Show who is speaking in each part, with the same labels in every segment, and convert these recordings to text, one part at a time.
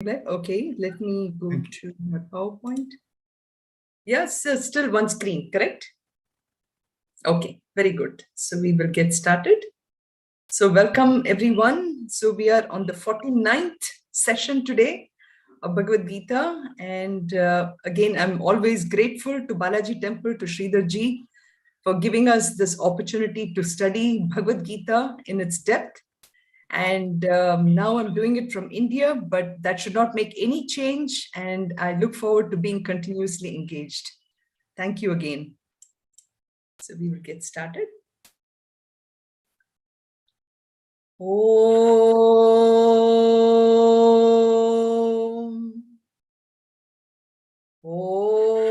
Speaker 1: Okay, let me go to my PowerPoint. Yes, still one screen, correct? Okay, very good. So we will get started. So welcome everyone. So we are on the 49th session today of Bhagavad Gita. And again, I'm always grateful to Balaji Temple, to Sridhar ji, for giving us this opportunity to study Bhagavad Gita in its depth. And now I'm doing it from India, but that should not make any change. And I look forward to being continuously engaged. Thank you again. So we will get started. Om. Om.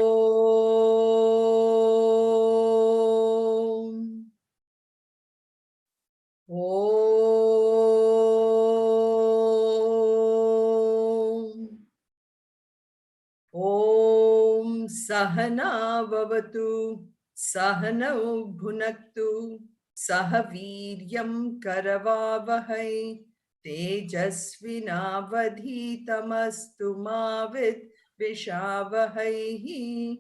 Speaker 1: Om Sahana Vavatu Sahanau Bhunaktu Sahaviryam Karavavahai Tejasvinavadhitamastu Mavid Vishavahai.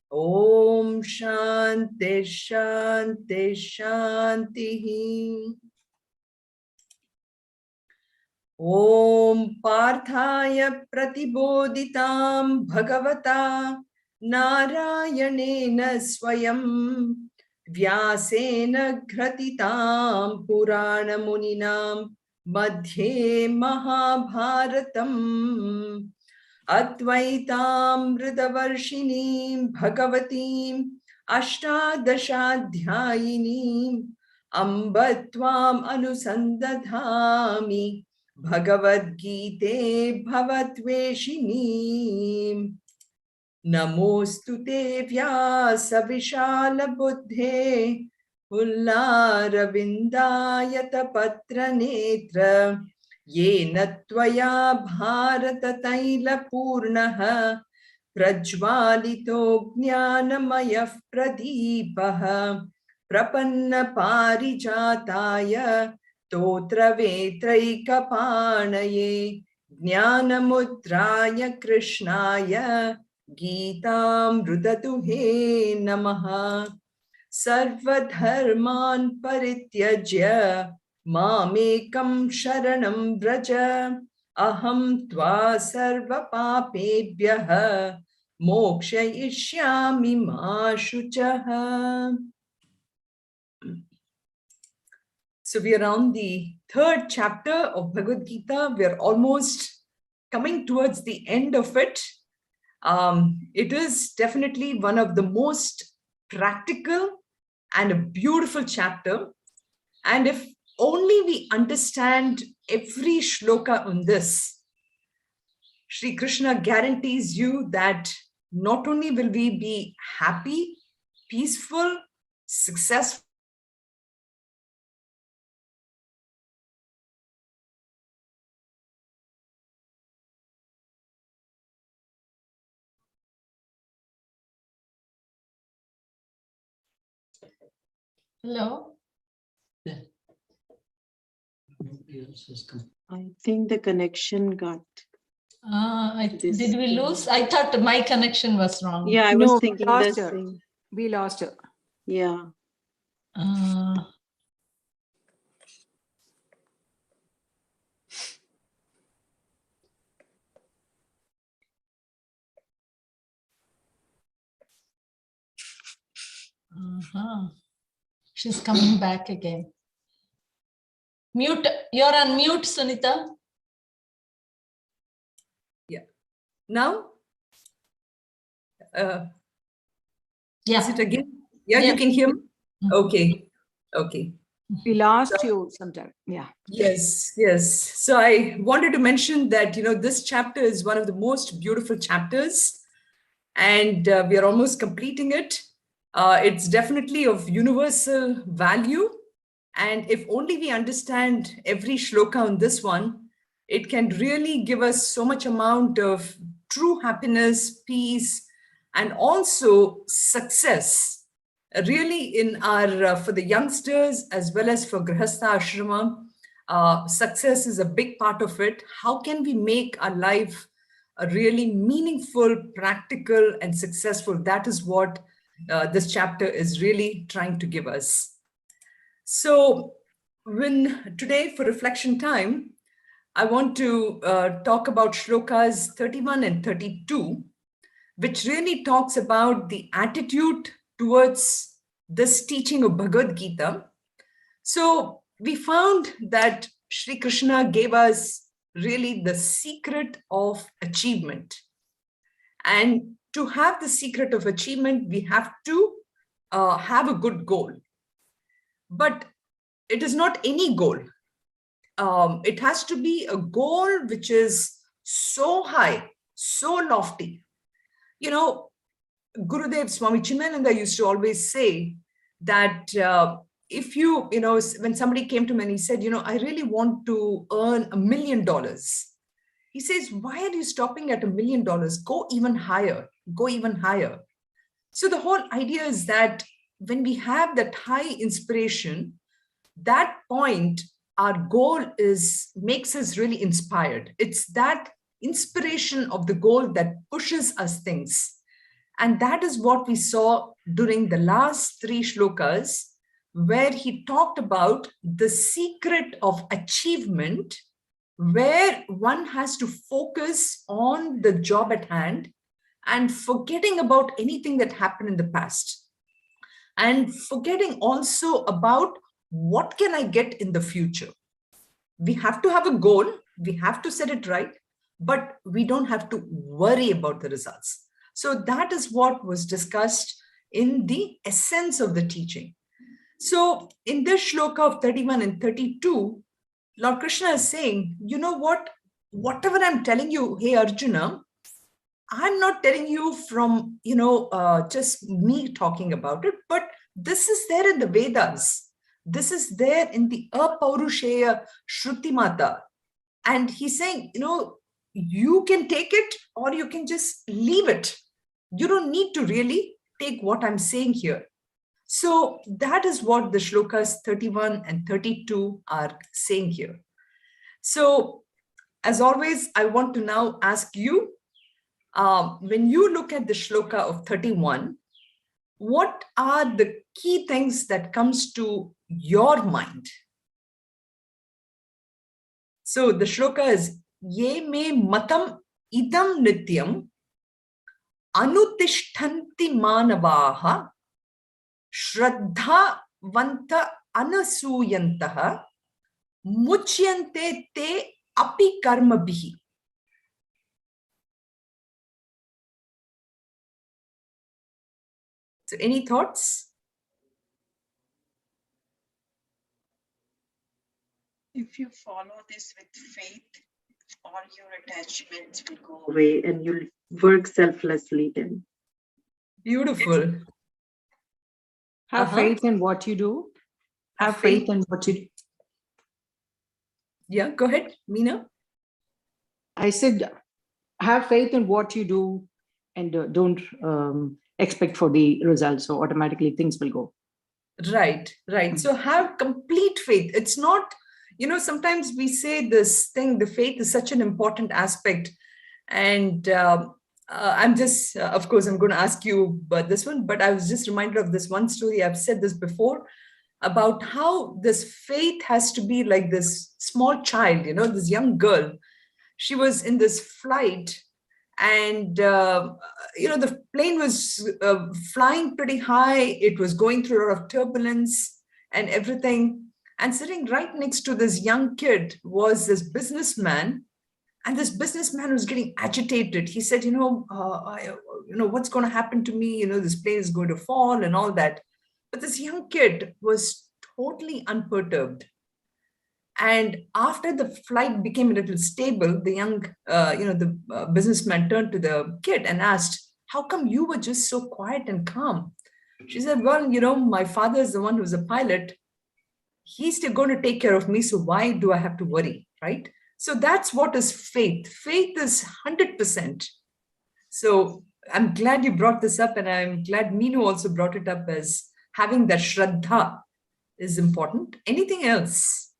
Speaker 1: Om Shanti Shanti Shanti. Om Parthaya Pratibodhitam Bhagavata Narayanena Swayam Vyasena Gratitam Purana Muninam Madhye Mahabharatam Advaitam Ridavarshinim Bhagavatim Ashtadashadhyayinim Ambatvam Anusandadhami Bhagavad Gita Bhavatveshini. Namostute Vyasa Vishala Buddhe Ullaravindayata Patra Netra Yena Tvaya Bharata Taila Purnaha Prajvalito Jnanamayah Pradipaha Prapanna Parijataya Totra Vetraikapanaye Jnanamudraya Krishnaya Geetam Rudatuhe Namaha. Sarvadharman Parityajya Mamekam Sharanam Vraja Aham Tva Sarva Papebhyaha Mokshayishyami Ma Shuchaha. So we are on the third chapter of Bhagavad Gita. We are almost coming towards the end of it. It is definitely one of the most practical and a beautiful chapter. And if only we understand every shloka on this, Sri Krishna guarantees you that not only will we be happy, peaceful, successful,
Speaker 2: Hello?
Speaker 3: I think the connection got...
Speaker 2: Did we lose? I thought my connection was wrong.
Speaker 3: Yeah, I was thinking the
Speaker 4: her.
Speaker 3: same.
Speaker 4: We lost her.
Speaker 3: Yeah.
Speaker 2: She's coming back again. Mute. You're on mute, Sunitha.
Speaker 1: Yeah. Now?
Speaker 2: Yeah.
Speaker 1: Is it again? Yeah,
Speaker 2: Yeah.
Speaker 1: you can hear me? Okay. Okay.
Speaker 4: We lost you sometime. Yeah.
Speaker 1: Yes, yes. So I wanted to mention that, this chapter is one of the most beautiful chapters, and we are almost completing it. It's definitely of universal value. And if only we understand every shloka on this one, it can really give us so much amount of true happiness, peace, and also success, really in our, for the youngsters as well as for Grihastha Ashrama. Success is a big part of it. How can we make our life a really meaningful, practical, and successful? That is what this chapter is really trying to give us. So today for reflection time, I want to talk about shlokas 31 and 32, which really talks about the attitude towards this teaching of Bhagavad Gita. So we found that Sri Krishna gave us really the secret of achievement. And to have the secret of achievement, we have to have a good goal. But it is not any goal. It has to be a goal which is so high, so lofty. You know, Gurudev Swami Chimananda used to always say that if when somebody came to me and he said, I really want to earn $1 million. He says, why are you stopping at $1 million? Go even higher, go even higher. So the whole idea is that when we have that high inspiration, that point, our goal makes us really inspired. It's that inspiration of the goal that pushes us things. And that is what we saw during the last 3 shlokas, where he talked about the secret of achievement, where one has to focus on the job at hand and forgetting about anything that happened in the past. And forgetting also about what can I get in the future. We have to have a goal, we have to set it right, but we don't have to worry about the results. So that is what was discussed in the essence of the teaching. So in this shloka of 31 and 32, Lord Krishna is saying, you know what, whatever I'm telling you, hey Arjuna, I'm not telling you from, just me talking about it, but this is there in the Vedas. This is there in the Apaurusheya Shrutimata. And he's saying, you can take it or you can just leave it. You don't need to really take what I'm saying here. So that is what the shlokas 31 and 32 are saying here. So as always, I want to now ask you, when you look at the shloka of 31, what are the key things that comes to your mind? So the shloka is, Ye me matam idam nityam anutishtanti manavaha shraddha vanta anasuyantaha muchyante te api karma bihi. So any thoughts?
Speaker 3: If you follow this with faith, all your attachments will go away and you'll work selflessly then.
Speaker 1: Beautiful.
Speaker 4: Have faith in what you do. Have faith in what you do.
Speaker 1: Yeah, go ahead, Meena.
Speaker 4: I said, have faith in what you do and don't expect for the results. So automatically things will go.
Speaker 1: Right. So have complete faith. It's not, sometimes we say this thing, the faith is such an important aspect. And I'm just, of course, I'm going to ask you about this one, but I was just reminded of this one story. I've said this before about how this faith has to be like this small child, this young girl. She was in this flight and, the plane was flying pretty high. It was going through a lot of turbulence and everything. And sitting right next to this young kid was this businessman. And this businessman was getting agitated. He said, what's going to happen to me? This plane is going to fall and all that. But this young kid was totally unperturbed. And after the flight became a little stable, the young, businessman turned to the kid and asked, how come you were just so quiet and calm? She said, well, my father is the one who's a pilot. He's still going to take care of me. So why do I have to worry, right? So that's what is faith. Faith is 100%. So I'm glad you brought this up, and I'm glad Meenu also brought it up as having that shraddha is important. Anything else?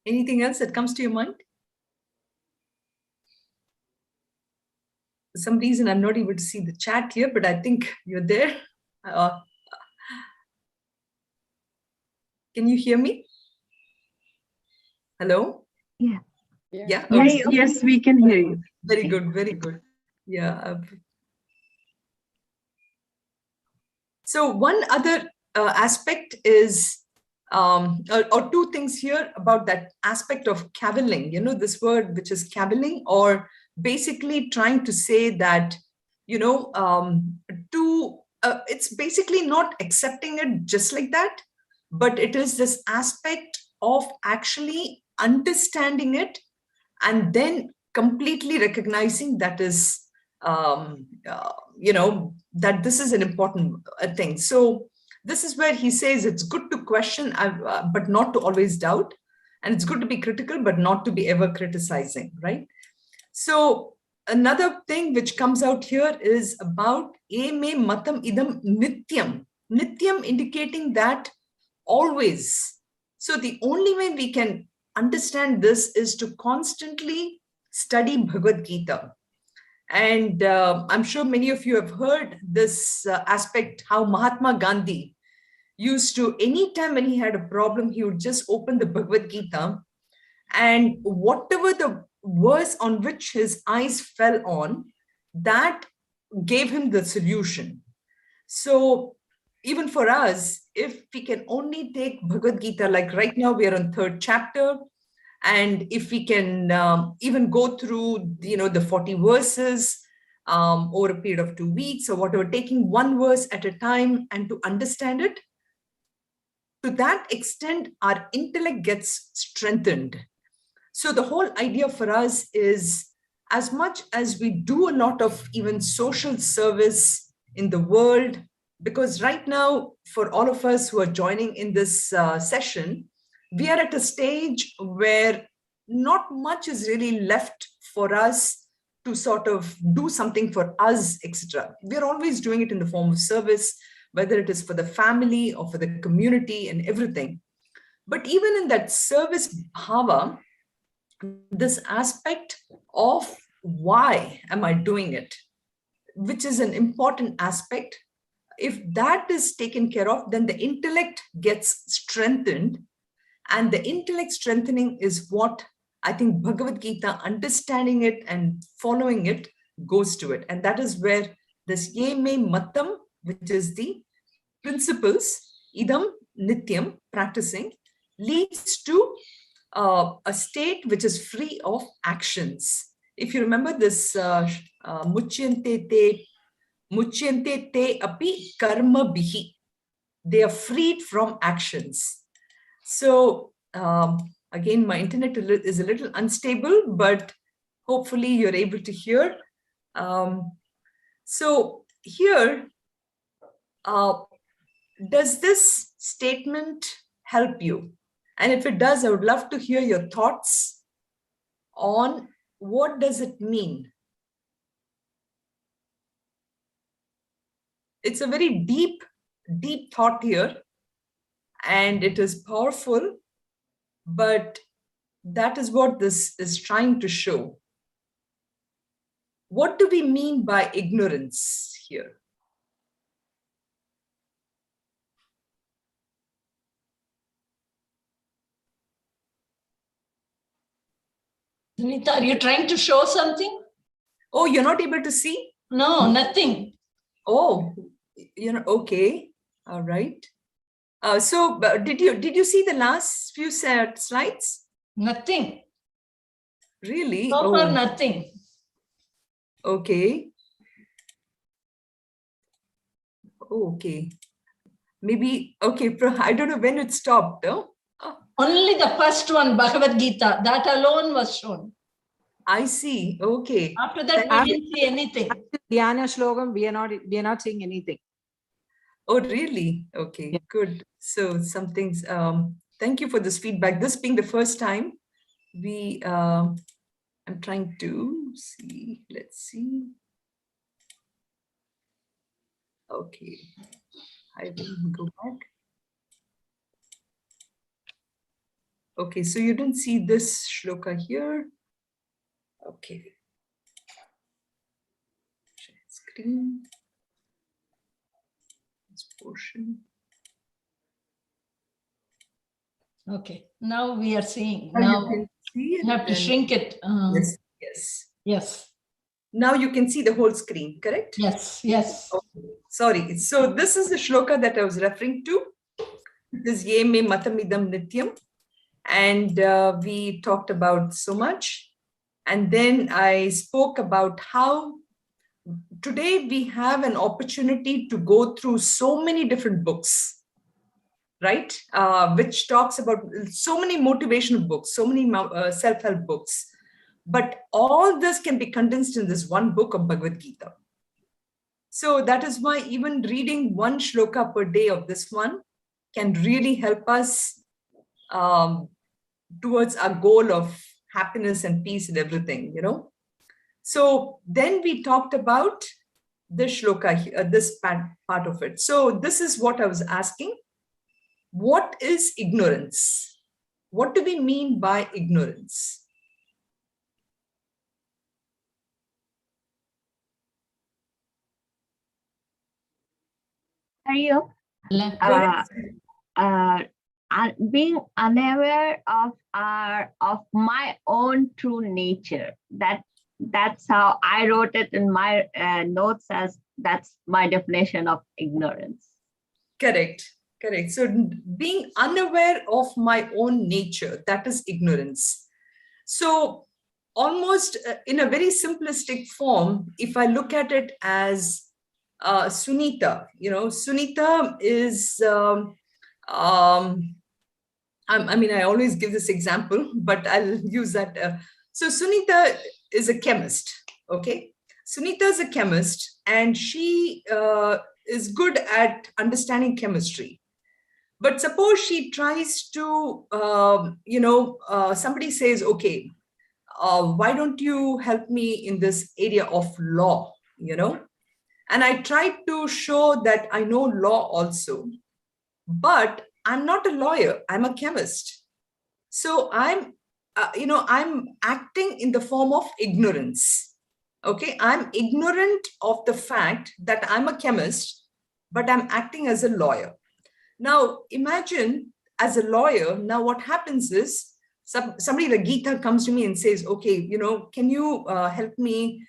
Speaker 1: Anything else that comes to your mind? For some reason, I'm not able to see the chat here, but I think you're there. Can you hear me? Hello?
Speaker 3: Yeah.
Speaker 1: Yeah.
Speaker 3: Yes,
Speaker 1: Okay.
Speaker 3: yes, we can hear you.
Speaker 1: Very good. Very good. Yeah. So one other aspect is, or two things here about that aspect of cavilling, this word which is cavilling, or basically trying to say that, it's basically not accepting it just like that, but it is this aspect of actually understanding it and then completely recognizing that is, that this is an important thing. So this is where he says it's good to question, but not to always doubt. And it's good to be critical, but not to be ever criticizing, right? So another thing which comes out here is about eme matam idam nityam. Nityam indicating that always. So the only way we can understand this is to constantly study Bhagavad Gita. And I'm sure many of you have heard this aspect, how Mahatma Gandhi used to, anytime when he had a problem, he would just open the Bhagavad Gita, and whatever the verse on which his eyes fell on, that gave him the solution. So even for us, if we can only take Bhagavad Gita, like right now we are on 3rd chapter, and if we can even go through, the 40 verses over a period of 2 weeks or whatever, taking one verse at a time and to understand it, to that extent, our intellect gets strengthened. So the whole idea for us is, as much as we do a lot of even social service in the world, because right now, for all of us who are joining in this session, we are at a stage where not much is really left for us to sort of do something for us, etc. We're always doing it in the form of service, whether it is for the family or for the community and everything. But even in that service bhava, this aspect of why am I doing it, which is an important aspect, if that is taken care of, then the intellect gets strengthened. And the intellect strengthening is what I think Bhagavad Gita, understanding it and following it, goes to it. And that is where this ye me mattam, which is the principles, idam nityam, practicing, leads to a state which is free of actions. If you remember this, muchyante te api karma bihi, they are freed from actions. So again, my internet is a little unstable, but hopefully you're able to hear. So here, does this statement help you? And if it does, I would love to hear your thoughts on what does it mean. It's a very deep, deep thought here, and it is powerful, but that is what this is trying to show. What do we mean by ignorance here?
Speaker 2: Sunitha, are you trying to show something?
Speaker 1: Oh, you're not able to see?
Speaker 2: No, nothing.
Speaker 1: Oh, okay. All right. So did you see the last few slides?
Speaker 2: Nothing.
Speaker 1: Really?
Speaker 2: So far,
Speaker 1: Oh,
Speaker 2: nothing.
Speaker 1: okay. Oh, okay. Maybe, okay, I don't know when it stopped. Oh,
Speaker 2: Only the first one, Bhagavad Gita, that alone was shown.
Speaker 1: I see. Okay.
Speaker 2: After that, we didn't see anything.
Speaker 4: Dhyana Shlokam, we are not seeing anything.
Speaker 1: Oh, really? Okay,
Speaker 4: Yeah.
Speaker 1: good. So some things, thank you for this feedback. This being the first time, I'm trying to see, let's see. Okay, I will go back. Okay, so you didn't see this shloka here. Okay. Share screen. This portion.
Speaker 2: Okay, now we are seeing.
Speaker 1: Now you
Speaker 2: Now
Speaker 1: can see it.
Speaker 2: you have to
Speaker 1: and-
Speaker 2: shrink it.
Speaker 1: Yes, yes.
Speaker 2: Yes,
Speaker 1: Now you can see the whole screen, correct?
Speaker 2: yes, yes.
Speaker 1: Okay. Sorry. So this is the shloka that I was referring to. This ye me matamidam nityam. And we talked about so much. And then I spoke about how today we have an opportunity to go through so many different books, right? Which talks about so many motivational books, so many self-help books. But all this can be condensed in this one book of Bhagavad Gita. So that is why even reading one shloka per day of this one can really help us towards our goal of happiness and peace and everything, you know. So then we talked about the shloka, this part of it. So this is what I was asking. What is ignorance? What do we mean by ignorance?
Speaker 5: Being unaware of my own true nature. That's how I wrote it in my notes, as that's my definition of ignorance.
Speaker 1: Correct. Correct. So being unaware of my own nature, that is ignorance. So almost in a very simplistic form, if I look at it as Sunitha, you know, Sunitha is, I mean, I always give this example, but I'll use that. So Sunitha is a chemist, okay? Sunitha is a chemist, and she is good at understanding chemistry. But suppose she tries to, somebody says, okay, why don't you help me in this area of law, you know? And I tried to show that I know law also, but I'm not a lawyer, I'm a chemist. So I'm acting in the form of ignorance. Okay, I'm ignorant of the fact that I'm a chemist, but I'm acting as a lawyer. Now, imagine as a lawyer, now what happens is somebody like GEETA comes to me and says, okay, you know, can you help me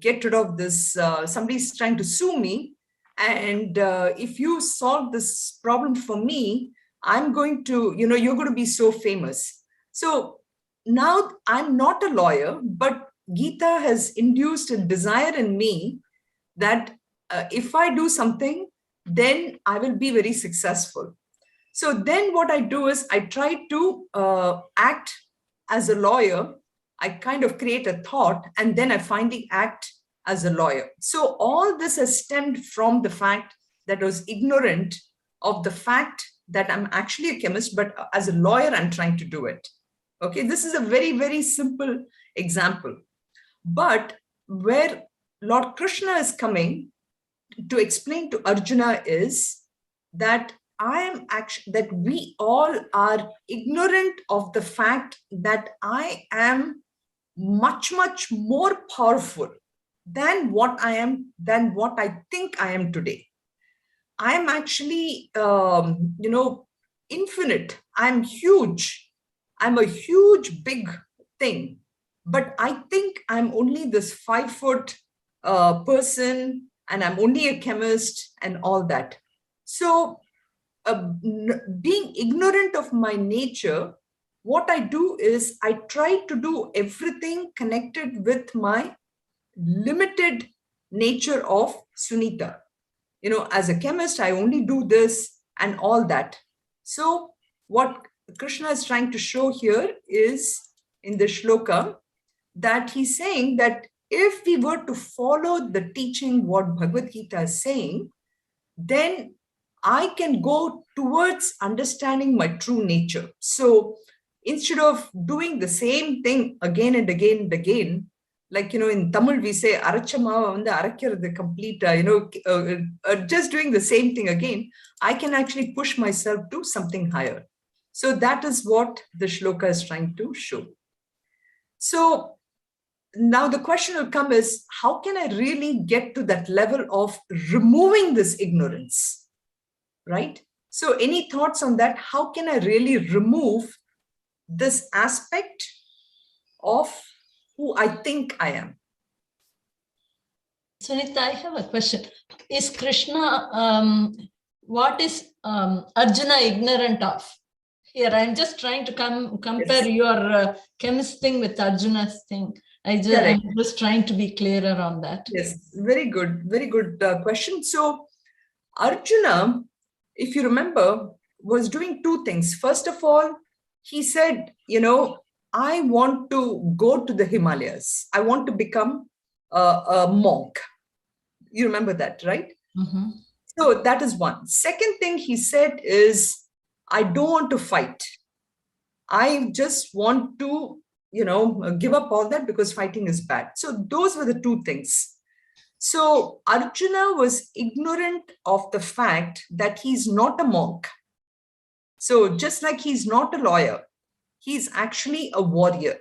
Speaker 1: get rid of this? Somebody's trying to sue me. And if you solve this problem for me, I'm going to, you know, you're going to be so famous. So now I'm not a lawyer, but GEETA has induced a desire in me that if I do something, then I will be very successful. So then what I do is I try to act as a lawyer. I kind of create a thought, and then I finally act as a lawyer. So all this has stemmed from the fact that I was ignorant of the fact that I'm actually a chemist, but as a lawyer, I'm trying to do it. Okay, this is a very, very simple example. But where Lord Krishna is coming to explain to Arjuna is that that we all are ignorant of the fact that I am much, much more powerful than what I think I am today. I am actually, infinite. I'm huge. I'm a huge, big thing. But I think I'm only this 5-foot person, and I'm only a chemist and all that. So being ignorant of my nature, what I do is I try to do everything connected with my limited nature of Sunitha. You know, as a chemist, I only do this and all that. So what Krishna is trying to show here is in the shloka that he's saying that if we were to follow the teaching, what Bhagavad Gita is saying, then I can go towards understanding my true nature. So instead of doing the same thing again and again and again, like, you know, in Tamil, we say, the complete, just doing the same thing again, I can actually push myself to something higher. So that is what the shloka is trying to show. So now the question will come is, how can I really get to that level of removing this ignorance, right? So any thoughts on that? How can I really remove this aspect of who I think I am?
Speaker 2: Sunitha, I have a question. Is Krishna, what is Arjuna ignorant of? Here, I'm just trying to compare your chemist thing with Arjuna's thing. I'm just trying to be clearer on that.
Speaker 1: Yes, very good question. So Arjuna, if you remember, was doing two things. First of all, he said, I want to go to the Himalayas. I want to become a monk. You remember that, right?
Speaker 2: Mm-hmm.
Speaker 1: So that is one. Second thing he said is, I don't want to fight. I just want to, give up all that because fighting is bad. So those were the two things. So Arjuna was ignorant of the fact that he's not a monk. So just like he's not a lawyer, he's actually a warrior.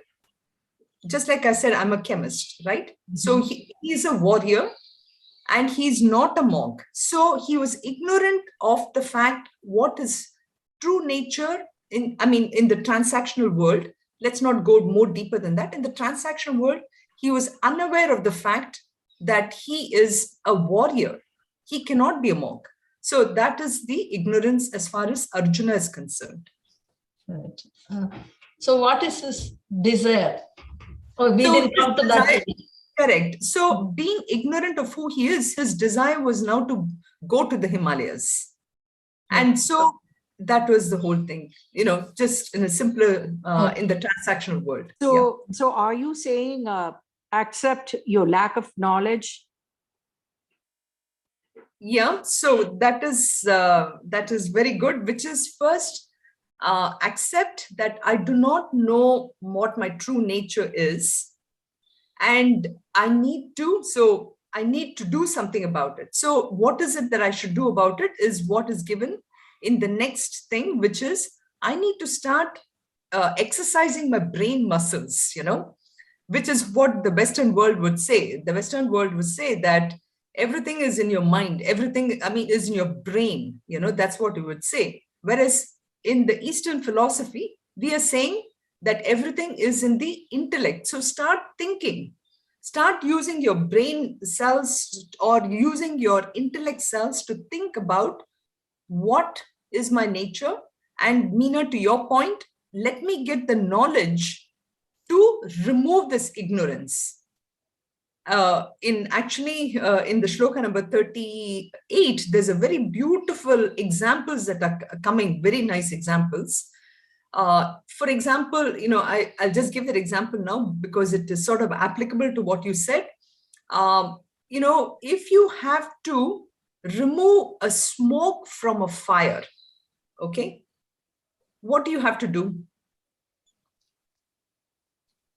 Speaker 1: Just like I said, I'm a chemist, right? Mm-hmm. So he's a warrior and he's not a monk. So he was ignorant of the fact what is true nature in the transactional world. Let's not go more deeper than that. In the transactional world, he was unaware of the fact that he is a warrior. He cannot be a monk. So that is the ignorance as far as Arjuna is concerned.
Speaker 2: Right. So what is his desire? Oh, we didn't come to that.
Speaker 1: Correct. So being ignorant of who he is, his desire was now to go to the Himalayas. And so that was the whole thing, just in a simpler, in the transactional world.
Speaker 4: So are you saying accept your lack of knowledge?
Speaker 1: Yeah, so that is very good, which is first accept that I do not know what my true nature is. And I need to do something about it. So what is it that I should do about it is what is given in the next thing, which is I need to start exercising my brain muscles, which is what the Western world would say. The Western world would say that everything is in your mind, everything, is in your brain, that's what we would say. Whereas in the Eastern philosophy, we are saying that everything is in the intellect. So start thinking, start using your brain cells or using your intellect cells to think about what is my nature. And Meena, to your point, let me get the knowledge to remove this ignorance. In the shloka number 38, there's a very beautiful examples that are coming, very nice examples. For example, I'll just give that example now because it is sort of applicable to what you said. If you have to remove a smoke from a fire, okay, what do you have to do?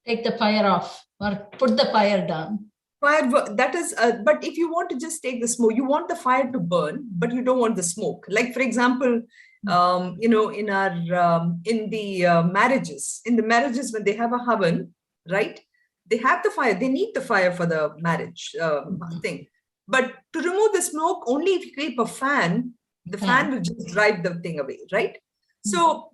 Speaker 2: Take the fire off or put the fire down.
Speaker 1: That is, but if you want to just take the smoke, you want the fire to burn, but you don't want the smoke. Like, for example, in the marriages, when they have a havan, right? They have the fire, they need the fire for the marriage thing. But to remove the smoke, only if you keep a fan, the fan will just drive the thing away, right? So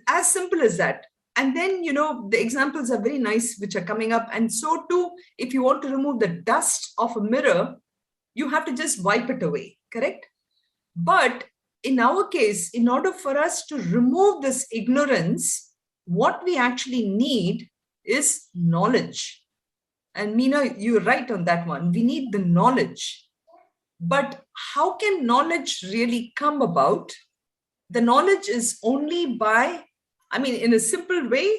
Speaker 1: as simple as that. And then, the examples are very nice, which are coming up. And so too, if you want to remove the dust of a mirror, you have to just wipe it away, correct? But in our case, in order for us to remove this ignorance, what we actually need is knowledge. And Meena, you're right on that one. We need the knowledge. But how can knowledge really come about? The knowledge is only by, in a simple way,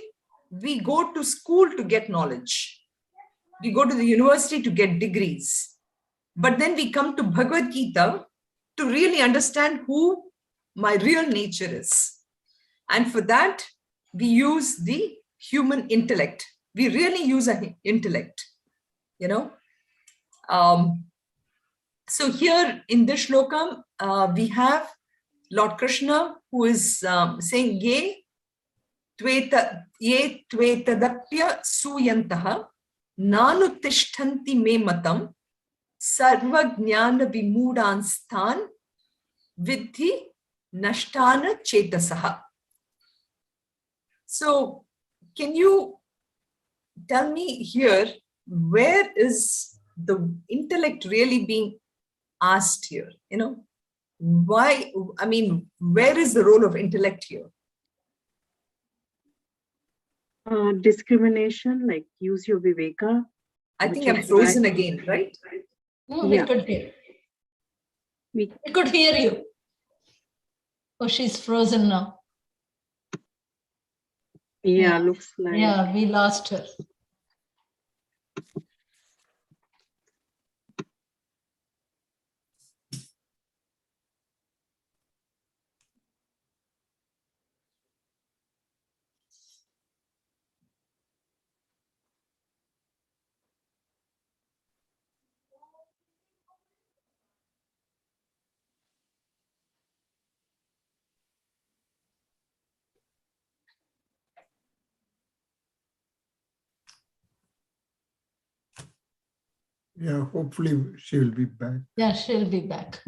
Speaker 1: we go to school to get knowledge. We go to the university to get degrees. But then we come to Bhagavad Gita to really understand who my real nature is. And for that, we use the human intellect. We really use an intellect, So here in this shloka, we have Lord Krishna who is saying, ye tvetadapya suyantaha nanutishtanti me matam sarva jnana vimudanstan vidhi nashtana chetasaha. So can you tell me here, where is the intellect really being asked here? You know, why, I mean, where is the role of intellect here?
Speaker 3: Discrimination, like use your viveka.
Speaker 1: I think I'm frozen again, right?
Speaker 2: No, we could hear. We could hear you. Oh, she's frozen now.
Speaker 3: Yeah, looks like.
Speaker 2: Yeah, we lost her.
Speaker 6: Yeah, hopefully she will be back.
Speaker 2: Yeah, she'll be back.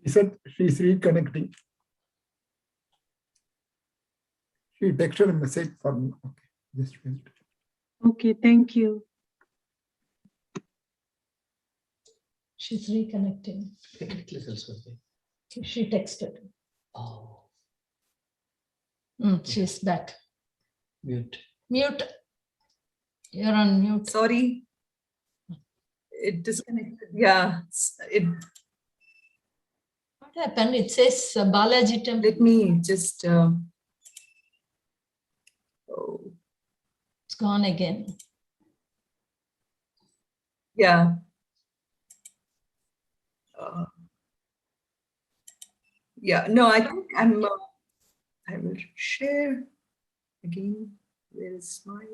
Speaker 6: She said she's reconnecting. She texted a message for me. Okay, just wait.
Speaker 3: Okay, thank you.
Speaker 2: She's reconnecting. She texted.
Speaker 7: Oh,
Speaker 2: She's back.
Speaker 7: mute.
Speaker 2: Mute. You're on mute.
Speaker 1: Sorry. It disconnected. Yeah.
Speaker 2: What happened? It says Balaji Temple.
Speaker 1: Let me just. Oh.
Speaker 2: It's gone again.
Speaker 1: Yeah. Yeah. No, I think I'm. I will share again. Where is my?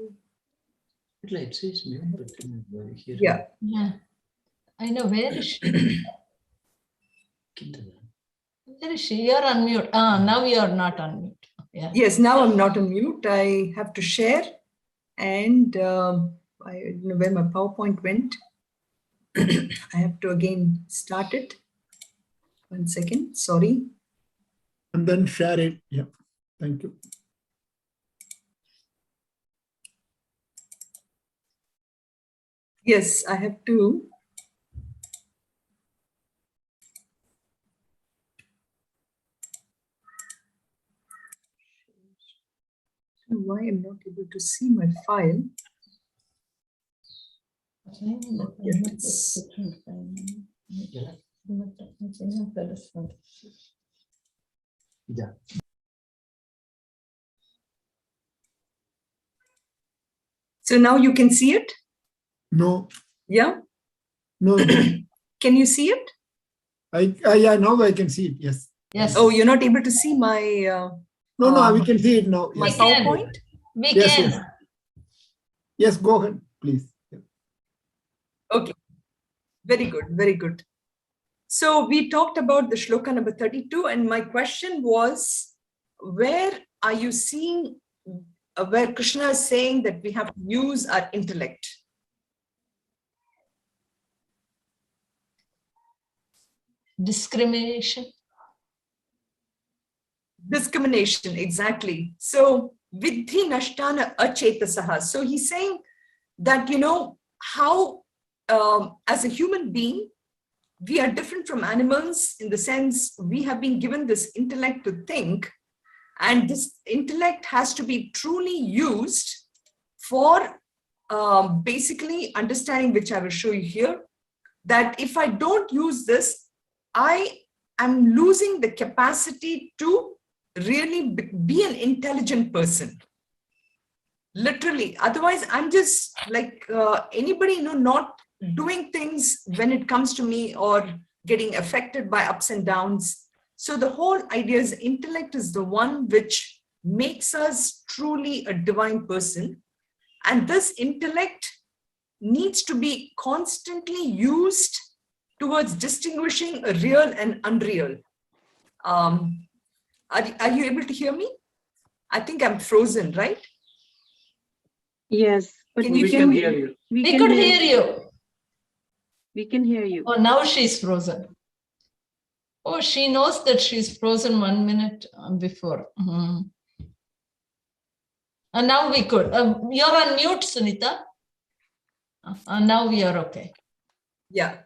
Speaker 7: It says mute, but here.
Speaker 1: Yeah.
Speaker 2: Yeah. I know. Where is she? Where is she? You're on mute. Now you're not on mute. Yeah.
Speaker 1: Yes, now I'm not on mute. I have to share. And I don't know where my PowerPoint went. I have to again start it. 1 second. Sorry.
Speaker 6: And then share it. Yeah, thank you.
Speaker 1: Yes, I have to. Why I'm not able to see my file?
Speaker 7: Yeah.
Speaker 1: So now you can see it?
Speaker 6: No.
Speaker 1: Yeah?
Speaker 6: No.
Speaker 1: Can you see it?
Speaker 6: Yeah, now I can see it. Yes.
Speaker 2: Yes.
Speaker 1: Oh, you're not able to see my
Speaker 6: No, we can see it now.
Speaker 1: my
Speaker 6: Yes.
Speaker 1: PowerPoint?
Speaker 2: We
Speaker 6: Yes,
Speaker 2: can.
Speaker 6: yes. Yes, go ahead, please. Yeah.
Speaker 1: Okay. Very good. Very good. So we talked about the shloka number 32, and my question was, where are you seeing where Krishna is saying that we have to use our intellect?
Speaker 2: Discrimination.
Speaker 1: Discrimination, exactly. So vidhi nashtana achetasaha. So he's saying that, you know, how as a human being, we are different from animals in the sense we have been given this intellect to think, and this intellect has to be truly used for basically understanding, which I will show you here, that if I don't use this, I am losing the capacity to really be an intelligent person. Literally. Otherwise, I'm just like anybody, not doing things when it comes to me or getting affected by ups and downs. So the whole idea is intellect is the one which makes us truly a divine person. And this intellect needs to be constantly used towards distinguishing a real and unreal. Are you able to hear me? I think I'm frozen, right?
Speaker 3: Yes, but
Speaker 1: Can you
Speaker 3: we
Speaker 1: hear
Speaker 3: can
Speaker 1: me?
Speaker 3: hear you.
Speaker 2: We could hear you.
Speaker 3: We can hear you.
Speaker 2: Oh, now she's frozen. Oh, she knows that she's frozen 1 minute before. Mhm. And now we could. You're on mute, Sunitha. And now we are okay.
Speaker 1: Yeah.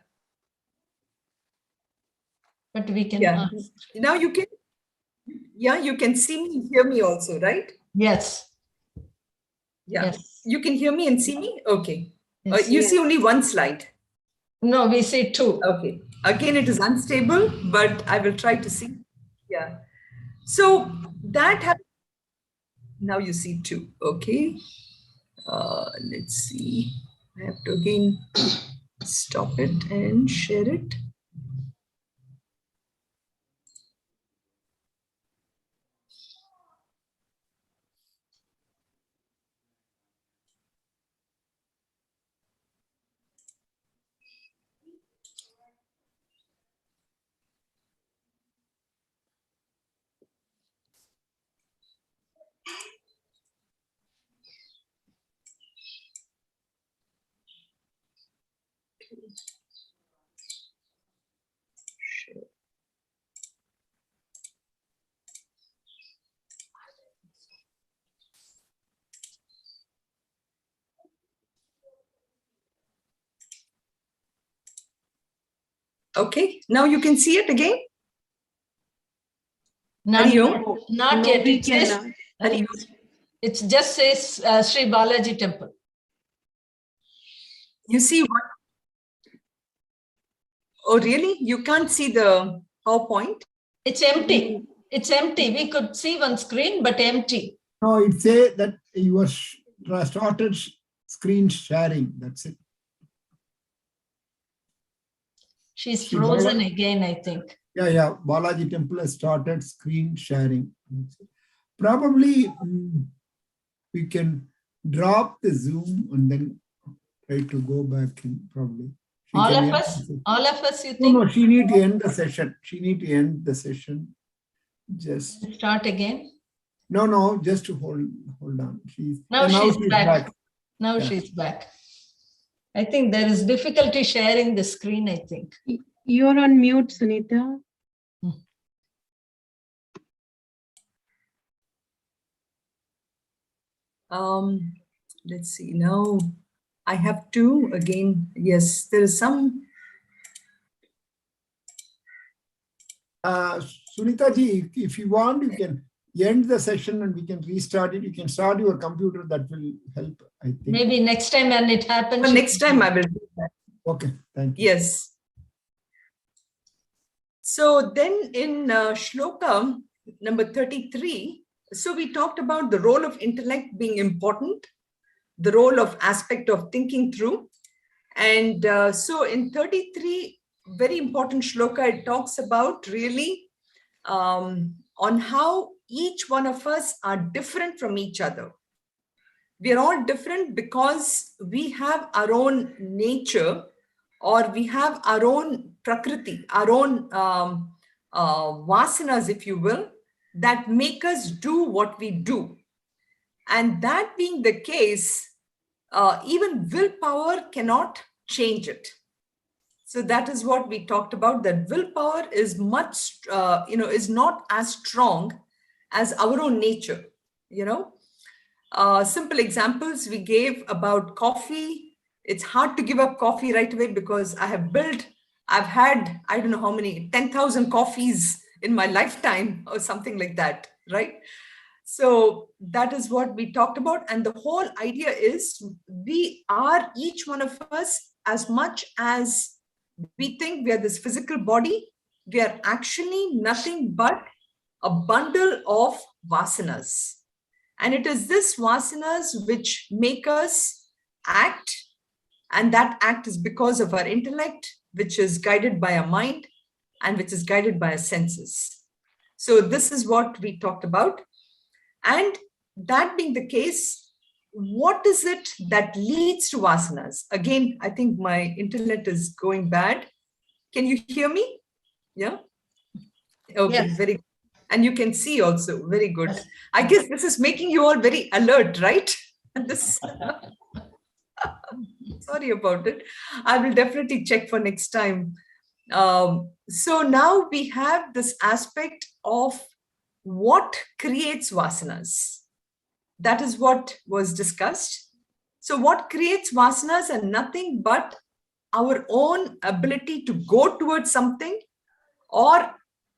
Speaker 2: But we can.
Speaker 1: Yeah. Now you can. Yeah, you can see me, hear me also, right?
Speaker 2: Yes.
Speaker 1: Yeah.
Speaker 2: Yes.
Speaker 1: You can hear me and see me? Okay.
Speaker 2: Yes.
Speaker 1: You see only one slide.
Speaker 2: No, we see two.
Speaker 1: Okay. Again, it is unstable, but I will try to see. Yeah. So that now you see two. Okay. Let's see. I have to again stop it and share it. Okay, now you can see it again.
Speaker 2: Not
Speaker 1: Hariom?
Speaker 2: yet. Not
Speaker 3: No,
Speaker 2: yet.
Speaker 3: we
Speaker 2: It says,
Speaker 3: cannot.
Speaker 2: it just says Sri Balaji Temple.
Speaker 1: You see what? Oh, really? You can't see the PowerPoint?
Speaker 2: It's empty. It's empty. We could see one screen, but empty.
Speaker 6: No, it say that you are started screen sharing. That's it.
Speaker 2: She's
Speaker 6: Sri
Speaker 2: frozen
Speaker 6: Bala-
Speaker 2: again, I think.
Speaker 6: Yeah. Balaji Temple has started screen sharing. Probably we can drop the Zoom and then try to go back in. Probably. She
Speaker 2: All
Speaker 6: can
Speaker 2: of
Speaker 6: end
Speaker 2: us?
Speaker 6: the session.
Speaker 2: All of us, you think?
Speaker 6: No, she need to end the session. She need to end the session. Just
Speaker 2: Start again.
Speaker 6: no, just to hold on.
Speaker 2: Now she's back. Now
Speaker 6: Yeah.
Speaker 2: she's back. I think there is difficulty sharing the screen, I think.
Speaker 3: You're on mute, Sunitha.
Speaker 1: Let's see. Now I have to again. Yes, there is some.
Speaker 6: Sunitha ji, if you want, you can end the session and we can restart it. You can start your computer. That will help, I think.
Speaker 2: Maybe next time when it happens.
Speaker 1: Next time I will do that.
Speaker 6: Okay, thank you.
Speaker 1: Yes. So then in Shloka number 33, so we talked about the role of intellect being important, the role of aspect of thinking through. And so in 33, very important Shloka, it talks about really on how each one of us are different from each other. We are all different because we have our own nature, or we have our own prakriti, our own vasanas, if you will, that make us do what we do. And that being the case, even willpower cannot change it. So that is what we talked about, that willpower is much, is not as strong as our own nature, Simple examples we gave about coffee. It's hard to give up coffee right away because I have built I've had, I don't know how many, 10,000 coffees in my lifetime or something like that, right? So that is what we talked about. And the whole idea is we are, each one of us, as much as we think we are this physical body, we are actually nothing but a bundle of vasanas. And it is this vasanas which make us act. And that act is because of our intellect, which is guided by our mind and which is guided by our senses. So this is what we talked about. And that being the case, what is it that leads to vasanas? Again, I think my internet is going bad. Can you hear me? Yeah? Okay,
Speaker 2: Yes.
Speaker 1: very good. And you can see also, very good.
Speaker 2: Yes.
Speaker 1: I guess this is making you all very alert, right? This. Sorry about it. I will definitely check for next time. So now we have this aspect of what creates vasanas. That is what was discussed. So what creates vasanas are nothing but our own ability to go towards something or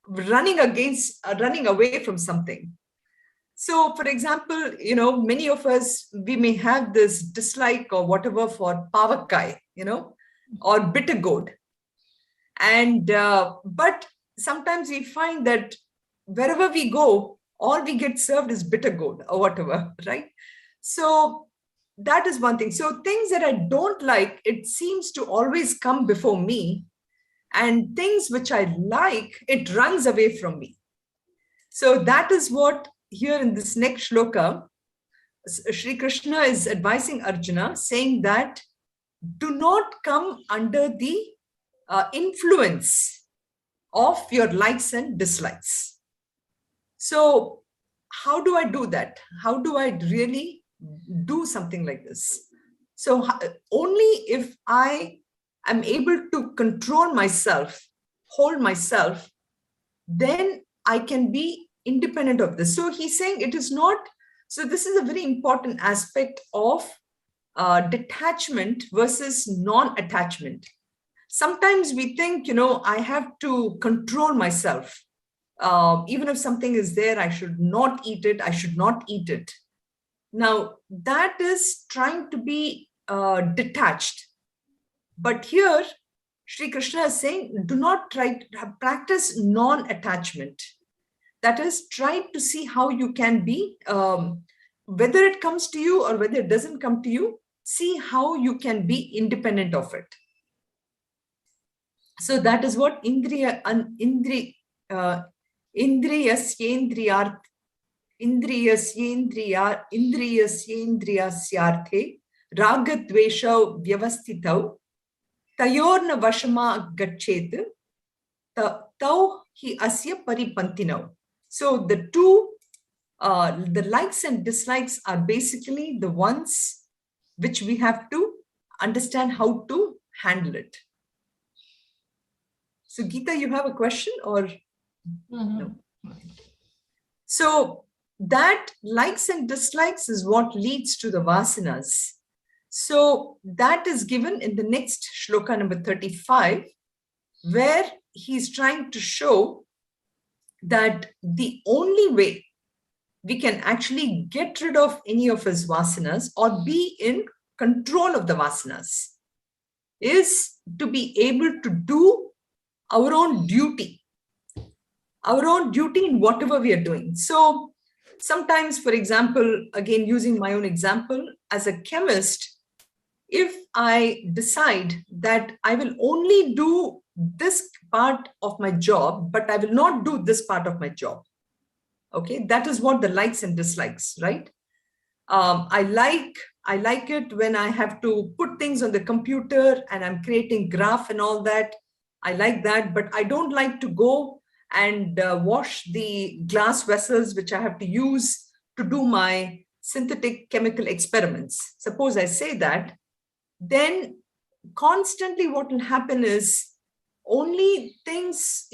Speaker 1: running away from something. So, for example, many of us, we may have this dislike or whatever for pavakai, or bitter gourd. And, but sometimes we find that wherever we go, all we get served is bitter gourd or whatever, right? So that is one thing. So things that I don't like, it seems to always come before me. And things which I like, it runs away from me. So that is what here in this next shloka, Sri Krishna is advising Arjuna, saying that do not come under the influence of your likes and dislikes. So how do I do that? How do I really do something like this? So only if I am able to control myself, hold myself, then I can be independent of this. So he's saying it is not, so this is a very important aspect of detachment versus non-attachment. Sometimes we think, I have to control myself. Even if something is there, I should not eat it. I should not eat it. Now, that is trying to be detached. But here, Sri Krishna is saying, do not try to practice non-attachment. That is, try to see how you can be, whether it comes to you or whether it doesn't come to you, see how you can be independent of it. So that is what indriyasyendriyarthe ragadvesha vyavastitau tayorna vashama gachet tau hi asya paripantinau. So the two, the likes and dislikes are basically the ones which we have to understand how to handle it. So Geeta, you have a question or? No? So that likes and dislikes is what leads to the vasanas. So that is given in the next shloka number 35, where he's trying to show that the only way we can actually get rid of any of his vasanas or be in control of the vasanas is to be able to do our own duty in whatever we are doing. So sometimes, for example, again, using my own example, as a chemist, if I decide that I will only do this part of my job, but I will not do this part of my job. Okay, that is what the likes and dislikes, right? I like it when I have to put things on the computer and I'm creating graph and all that. I like that, but I don't like to go and wash the glass vessels which I have to use to do my synthetic chemical experiments. Suppose I say that, then constantly what will happen is only things,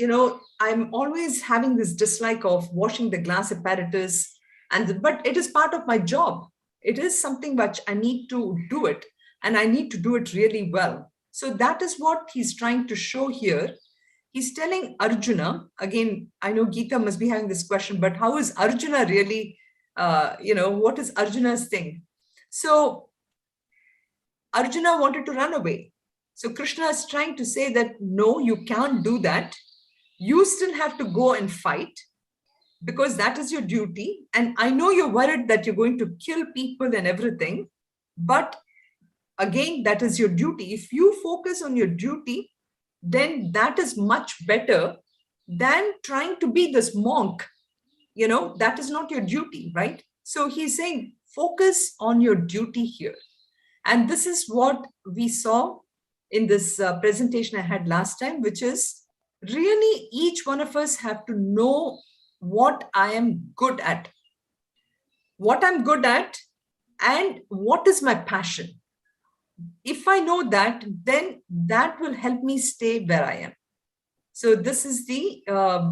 Speaker 1: I'm always having this dislike of washing the glass apparatus, but it is part of my job. It is something which I need to do it, and I need to do it really well. So that is what he's trying to show here. He's telling Arjuna, again, I know Geeta must be having this question, but how is Arjuna really, what is Arjuna's thing? So Arjuna wanted to run away. So Krishna is trying to say that, no, you can't do that. You still have to go and fight because that is your duty. And I know you're worried that you're going to kill people and everything, but again, that is your duty. If you focus on your duty, then that is much better than trying to be this monk. That is not your duty, right? So he's saying, focus on your duty here. And this is what we saw in this presentation I had last time, which is really each one of us have to know what I am good at, and what is my passion. If I know that, then that will help me stay where I am. So this is the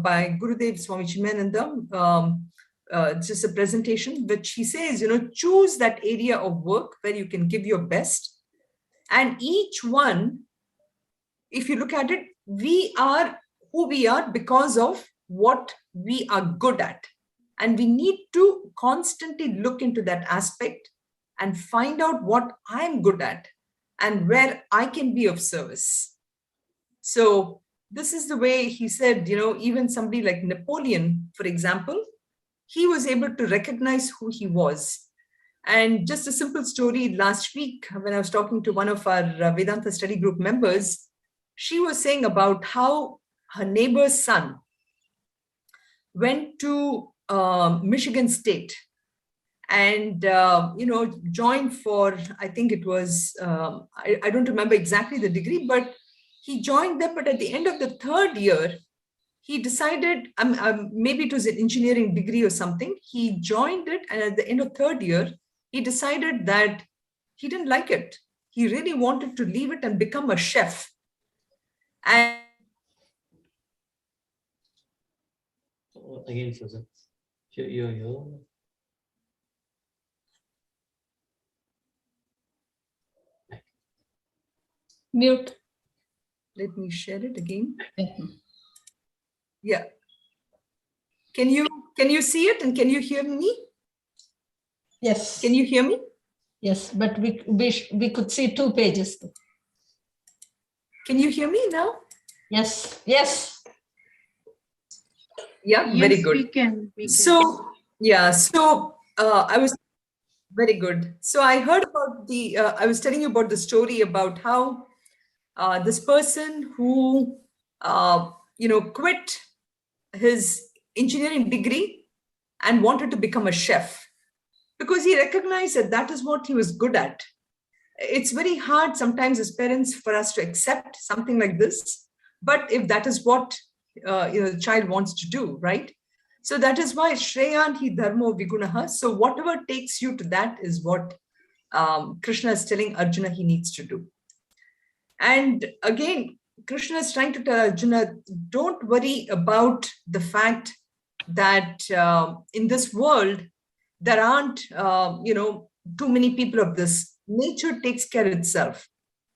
Speaker 1: by Gurudev Swami Chimanandam, just a presentation which he says, choose that area of work where you can give your best. And each one, if you look at it, we are who we are because of what we are good at. And we need to constantly look into that aspect and find out what I'm good at and where I can be of service. So this is the way he said, even somebody like Napoleon, for example, he was able to recognize who he was. And just a simple story, last week, when I was talking to one of our Vedanta study group members, she was saying about how her neighbor's son went to Michigan State and, joined for, I think it was, I don't remember exactly the degree, but he joined there. But at the end of the third year, he decided, maybe it was an engineering degree or something. He joined it. And at the end of third year, he decided that he didn't like it. He really wanted to leave it and become a chef. And
Speaker 7: again, Susan. Yo.
Speaker 2: Mute.
Speaker 1: let me share it again.
Speaker 2: Mhm.
Speaker 1: Yeah. Can you see it and can you hear me?
Speaker 2: Yes.
Speaker 1: Can you hear me?
Speaker 2: Yes, but we could see 2 pages.
Speaker 1: Can you hear me now?
Speaker 2: Yes.
Speaker 1: Yeah, very good.
Speaker 3: We can.
Speaker 1: So, yeah, so I was very good. So I heard about I was telling you about the story about how this person who, quit his engineering degree and wanted to become a chef because he recognized that that is what he was good at. It's very hard sometimes as parents for us to accept something like this, but if that is what the child wants to do, right? So that is why Shreyan hi dharmo vigunaha. So whatever takes you to that is what Krishna is telling Arjuna he needs to do. And again, Krishna is trying to tell Arjuna, don't worry about the fact that in this world, there aren't, too many people of this. Nature takes care of itself.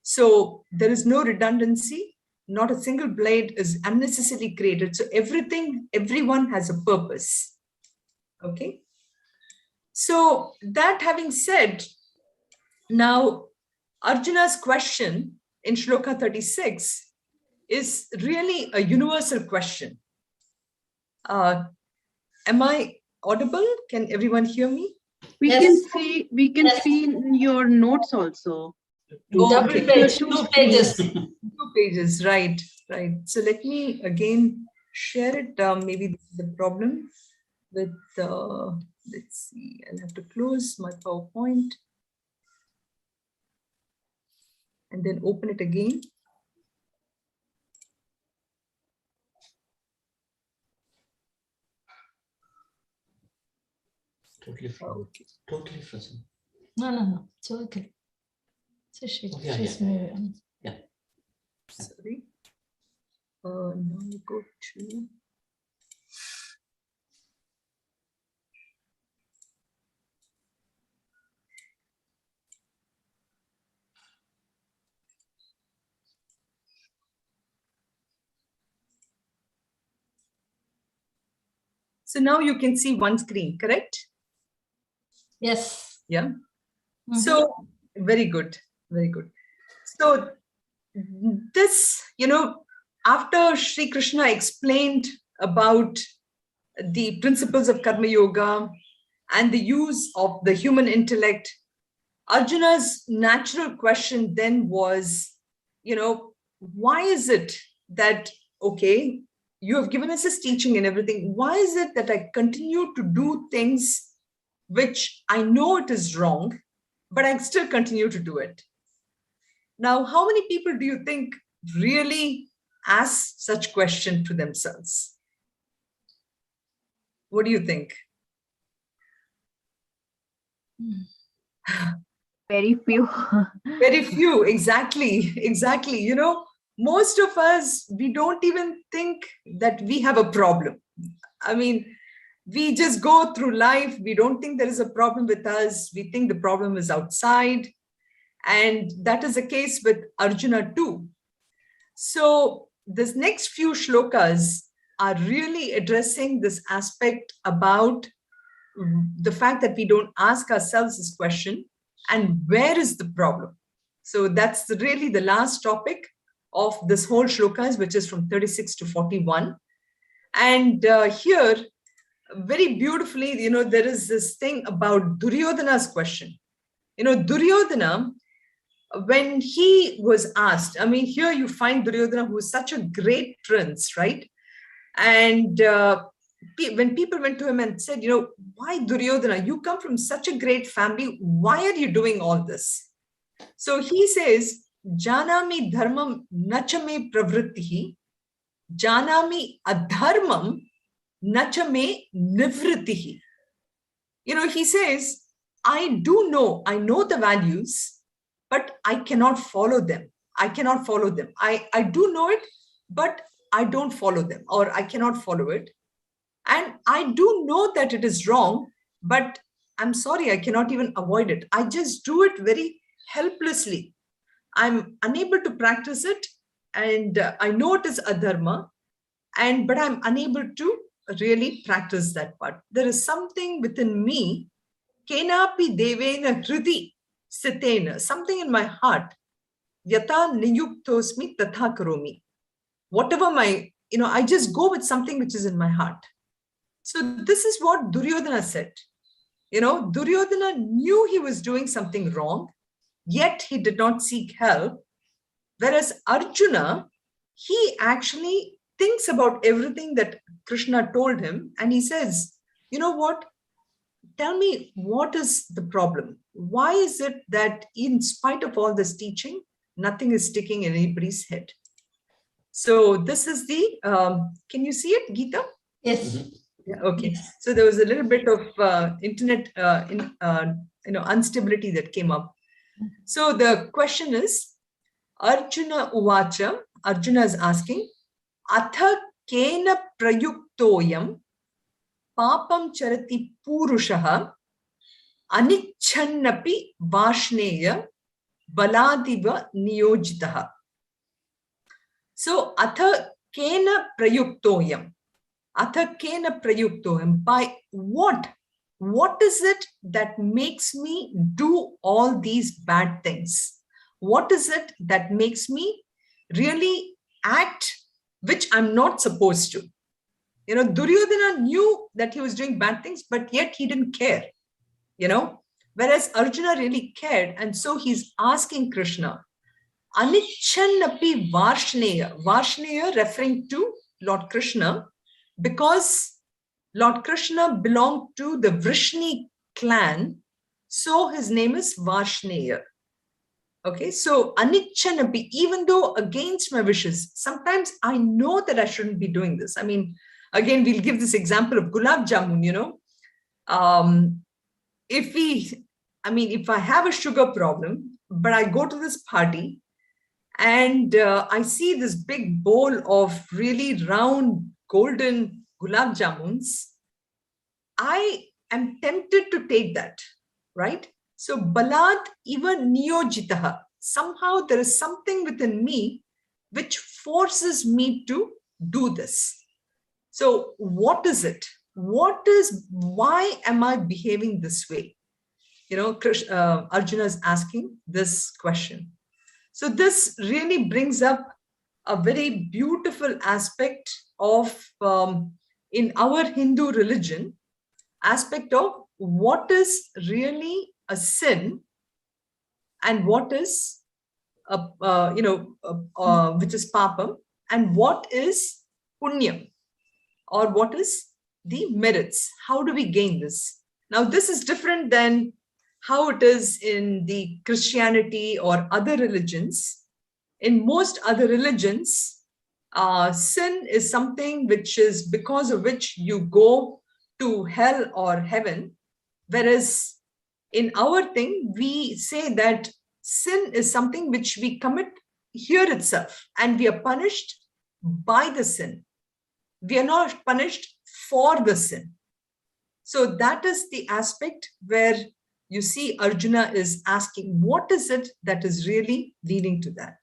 Speaker 1: So there is no redundancy. Not a single blade is unnecessarily created. So everyone has a purpose. Okay. So that having said, now Arjuna's question in Shloka 36 is really a universal question. Am I audible? Can everyone hear me?
Speaker 3: We
Speaker 2: Yes.
Speaker 3: can see in your notes also.
Speaker 2: Double
Speaker 1: Okay.
Speaker 2: page,
Speaker 3: Two
Speaker 2: 2 pages.
Speaker 1: 2 pages, right. So let me again share it. Maybe this is the problem with, let's see, I'll have to close my PowerPoint and then open it again.
Speaker 7: Totally frozen.
Speaker 2: No. It's okay. So she's moving.
Speaker 7: Yeah.
Speaker 1: Sorry. Now we go to. So now you can see one screen, correct?
Speaker 2: Yes.
Speaker 1: Yeah.
Speaker 2: Mhm.
Speaker 1: So very good, very good. So this, after Sri Krishna explained about the principles of Karma Yoga and the use of the human intellect, Arjuna's natural question then was, why is it that, okay, you have given us this teaching and everything, why is it that I continue to do things which I know it is wrong, but I still continue to do it? Now, how many people do you think really ask such question to themselves? What do you think?
Speaker 5: Very few.
Speaker 1: Very few, exactly. Most of us, we don't even think that we have a problem. I mean, we just go through life. We don't think there is a problem with us. We think the problem is outside. And that is the case with Arjuna too. So this next few shlokas are really addressing this aspect about the fact that we don't ask ourselves this question, and where is the problem? So that's really the last topic of this whole shlokas, which is from 36 to 41. And here, very beautifully, there is this thing about Duryodhana's question. Duryodhana, when he was asked, I mean, here you find Duryodhana, who is such a great prince, right? And when people went to him and said, why Duryodhana? You come from such a great family. Why are you doing all this? So he says, Janami dharmam nachame pravrittihi, janami adharmam nachame nivrittihi. He says, I know the values, but I cannot follow them. I do know it, but I don't follow them, or I cannot follow it. And I do know that it is wrong, but I'm sorry, I cannot even avoid it. I just do it very helplessly. I'm unable to practice it, and I know it is adharma, but I'm unable to really practice that part. There is something within me, kenapi devena hridi sitena, something in my heart, yata niyuktosmi tatha karomi. Whatever I just go with something which is in my heart. So this is what Duryodhana said. Duryodhana knew he was doing something wrong, yet he did not seek help. Whereas Arjuna, he actually thinks about everything that Krishna told him, and he says, you know what? Tell me, what is the problem? Why is it that in spite of all this teaching, nothing is sticking in anybody's head? So this is the, can you see it, Geeta?
Speaker 2: Yes.
Speaker 1: Yeah, okay. So there was a little bit of internet instability that came up. So the question is, Arjuna Uvacha, Arjuna is asking, Atha kena prayuktoyam papam charati purushaha anichannapi vashneya baladiva niyojitaha. So Atha kena prayuktoyam. Atha kena prayuktoyam. By what? What is it that makes me do all these bad things? What is it that makes me really act which I'm not supposed to? Duryodhana knew that he was doing bad things, but yet he didn't care, whereas Arjuna really cared. And so he's asking Krishna, Anichannapi Varshneya. Varshneya referring to Lord Krishna, because Lord Krishna belonged to the Vrishni clan, so his name is Varshneya. Okay, so Anichannapi, even though against my wishes, sometimes I know that I shouldn't be doing this. I mean, again, we'll give this example of gulab jamun, if I have a sugar problem, but I go to this party and I see this big bowl of really round golden gulab jamuns, I am tempted to take that, right? So balad even niyojitaha. Somehow there is something within me which forces me to do this. So what is it? why am I behaving this way? Arjuna is asking this question. So this really brings up a very beautiful aspect of, in our Hindu religion, aspect of what is really a sin and what is, which is papam, and what is punyam, or what is the merits. How do we gain this? Now, this is different than how it is in the Christianity or other religions. In most other religions, sin is something which is because of which you go to hell or heaven. Whereas in our thing, we say that sin is something which we commit here itself, and we are punished by the sin. We are not punished for the sin. So that is the aspect where you see Arjuna is asking, what is it that is really leading to that?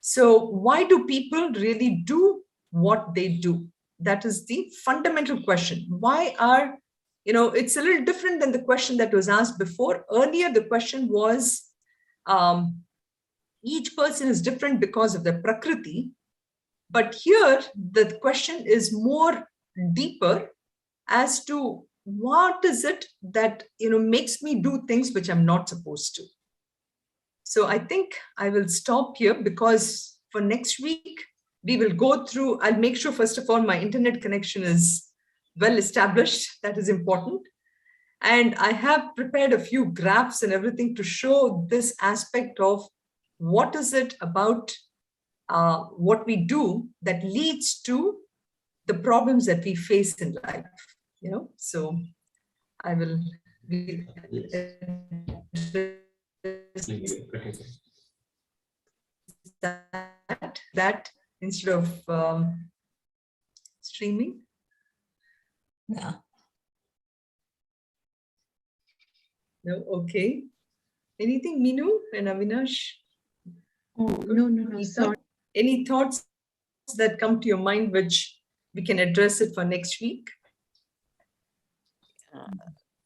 Speaker 1: So why do people really do what they do? That is the fundamental question. Why are, it's a little different than the question that was asked before. Earlier, the question was, each person is different because of their prakriti. But here, the question is more deeper as to what is it that, makes me do things which I'm not supposed to. So I think I will stop here, because for next week, we will go through, I'll make sure, first of all, my internet connection is well established. That is important. And I have prepared a few graphs and everything to show this aspect of what is it about what we do that leads to the problems that we face in life. So I will that instead of streaming.
Speaker 2: Yeah.
Speaker 1: No, okay. Anything, Minu and Avinash?
Speaker 3: Oh, no, sorry.
Speaker 1: Any thoughts that come to your mind which we can address it for next week?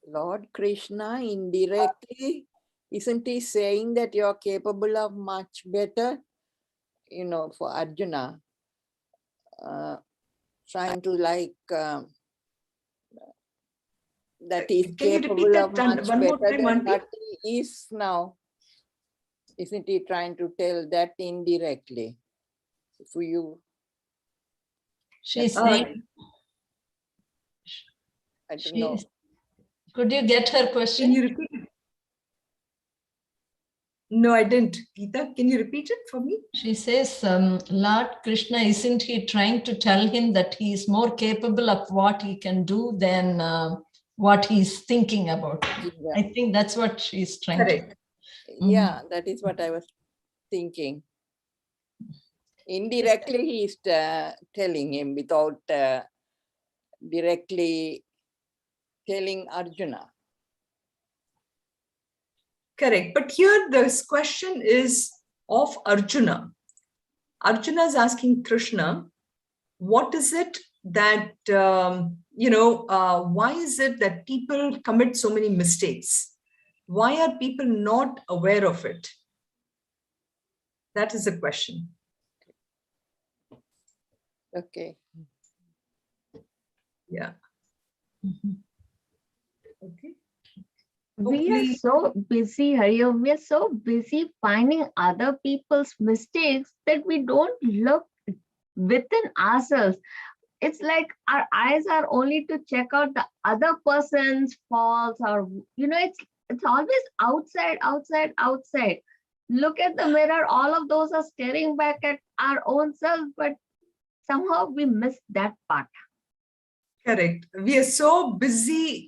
Speaker 8: Lord Krishna indirectly, isn't he saying that you're capable of much better? For Arjuna, trying to that he's capable of much better than what he is now. Isn't he trying to tell that indirectly? For you,
Speaker 2: She's saying,
Speaker 8: I don't know.
Speaker 2: Could you get her question?
Speaker 1: Can you repeat it? No, I didn't. Geeta, can you repeat it for me?
Speaker 2: She says, Lord Krishna, isn't he trying to tell him that he is more capable of what he can do than what he's thinking about?
Speaker 8: Yeah.
Speaker 2: I think that's what she's trying
Speaker 1: Correct.
Speaker 2: to.
Speaker 8: Yeah, that is what I was thinking. Indirectly, he's telling him without directly telling Arjuna.
Speaker 1: Correct. But here this question is of Arjuna. Arjuna is asking Krishna, what is it that, why is it that people commit so many mistakes? Why are people not aware of it? That is the question.
Speaker 8: Okay.
Speaker 1: Yeah. Okay.
Speaker 5: We are so busy, Hariom, we are so busy finding other people's mistakes that we don't look within ourselves. It's like our eyes are only to check out the other person's faults, or, it's always outside. Look at the mirror, all of those are staring back at our own self, but somehow we miss that part.
Speaker 1: Correct. We are so busy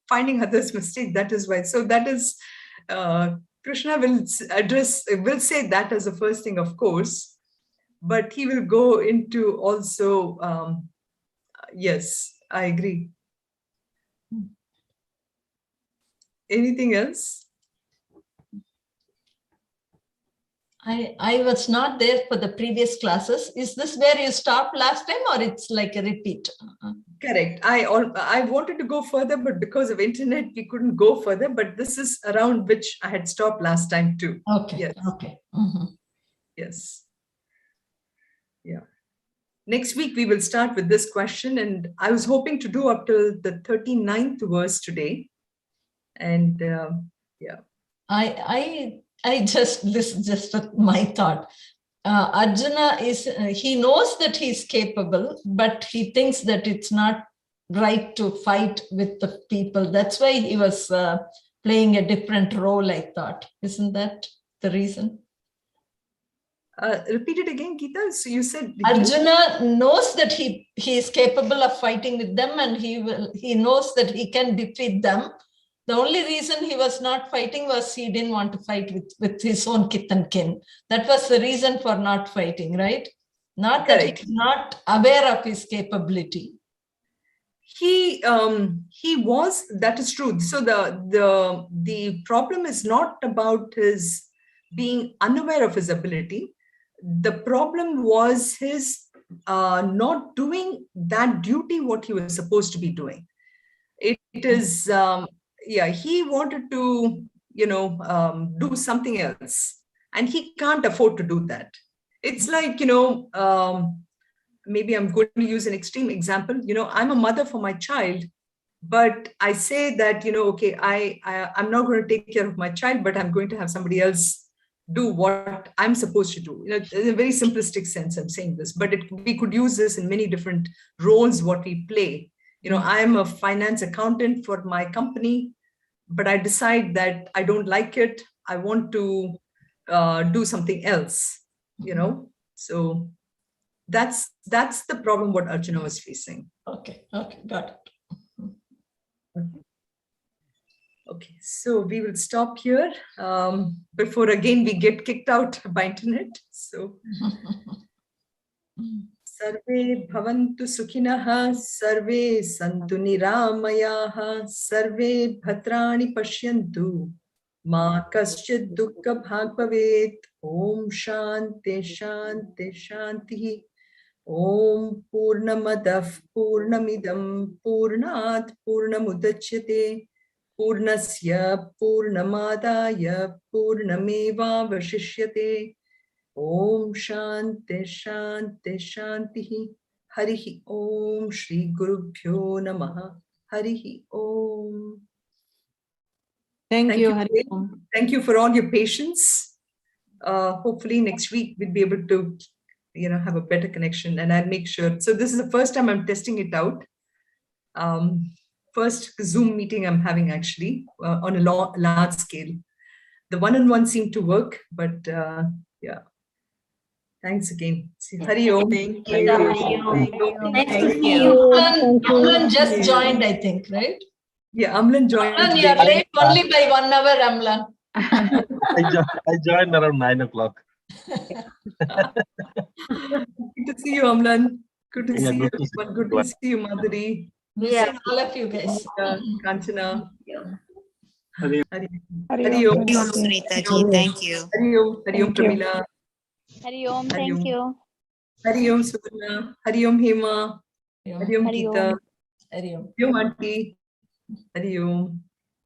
Speaker 1: finding others' mistakes. That is why. So that is, Krishna will say that as the first thing, of course, but he will go into also, yes, I agree. Anything else?
Speaker 2: I was not there for the previous classes. Is this where you stopped last time, or it's like a repeat?
Speaker 1: Correct. I wanted to go further, but because of internet, we couldn't go further. But this is around which I had stopped last time too.
Speaker 2: Okay.
Speaker 1: Yes.
Speaker 2: Okay.
Speaker 1: Yes. Yeah. Next week, we will start with this question. And I was hoping to do up till the 39th verse today. And yeah.
Speaker 2: This is just my thought. Arjuna he knows that he's capable, but he thinks that it's not right to fight with the people. That's why he was playing a different role, I thought. Isn't that the reason?
Speaker 1: Repeat it again, Geeta. So you said
Speaker 2: Arjuna knows that he is capable of fighting with them, and he knows that he can defeat them. The only reason he was not fighting was he didn't want to fight with his own kith and kin. That was the reason for not fighting, right? Not that
Speaker 1: Correct.
Speaker 2: he's not aware of his capability.
Speaker 1: He was, that is true. So the problem is not about his being unaware of his ability. The problem was his not doing that duty what he was supposed to be doing. It is he wanted to do something else, and he can't afford to do that. It's like maybe I'm going to use an extreme example. I'm a mother for my child, but I say that okay, I'm not going to take care of my child, but I'm going to have somebody else do what I'm supposed to do. In a very simplistic sense, I'm saying this, but we could use this in many different roles what we play. I'm a finance accountant for my company, but I decide that I don't like it. I want to do something else, So that's the problem what Arjuna was facing.
Speaker 2: Okay, got it.
Speaker 1: Okay, so we will stop here before again we get kicked out by internet. So Sarve bhavantu sukhinah, sarve santu niramayah, sarve bhadrani pashyantu, ma kaschid dukkha bhag bhavet. Om shanti shanti shanti. Om purnamadav purnamidam purnat purnamudachyate. Purnasya Purnamadaya Purnameva Vashishyate. Om Shanti Shanti Shanti. Harihi Om Shri Gurubhyo Namaha. Harihi Om.
Speaker 4: Thank you. Hari Om.
Speaker 1: Thank you for all your patience. Hopefully next week we'll be able to have a better connection, and I'll make sure. So this is the first time I'm testing it out. First Zoom meeting I'm having actually on a large scale. The one-on-one seemed to work, but yeah. Thanks again. Hari Om.
Speaker 5: Thank you.
Speaker 2: Thank you. Amlan just joined, I think, right?
Speaker 1: Yeah, Amlan joined.
Speaker 2: Amlan, you're late only by 1 hour, Amlan.
Speaker 9: I joined around 9 o'clock.
Speaker 1: Good to see you, Amlan. Good to see you. Good to see you, Madhuri.
Speaker 2: Yeah, all of you guys.
Speaker 1: Kanchana.
Speaker 10: Hari
Speaker 1: Om.
Speaker 10: Sunitha ji, thank you.
Speaker 1: Hari Om, Pramila.
Speaker 11: Hari Om, thank you.
Speaker 1: Hari Om, Suvarna. Hari Om, Hema. Hari Om, Geeta.
Speaker 2: Hari Om.
Speaker 1: Hari Om, Auntie. Hari Om.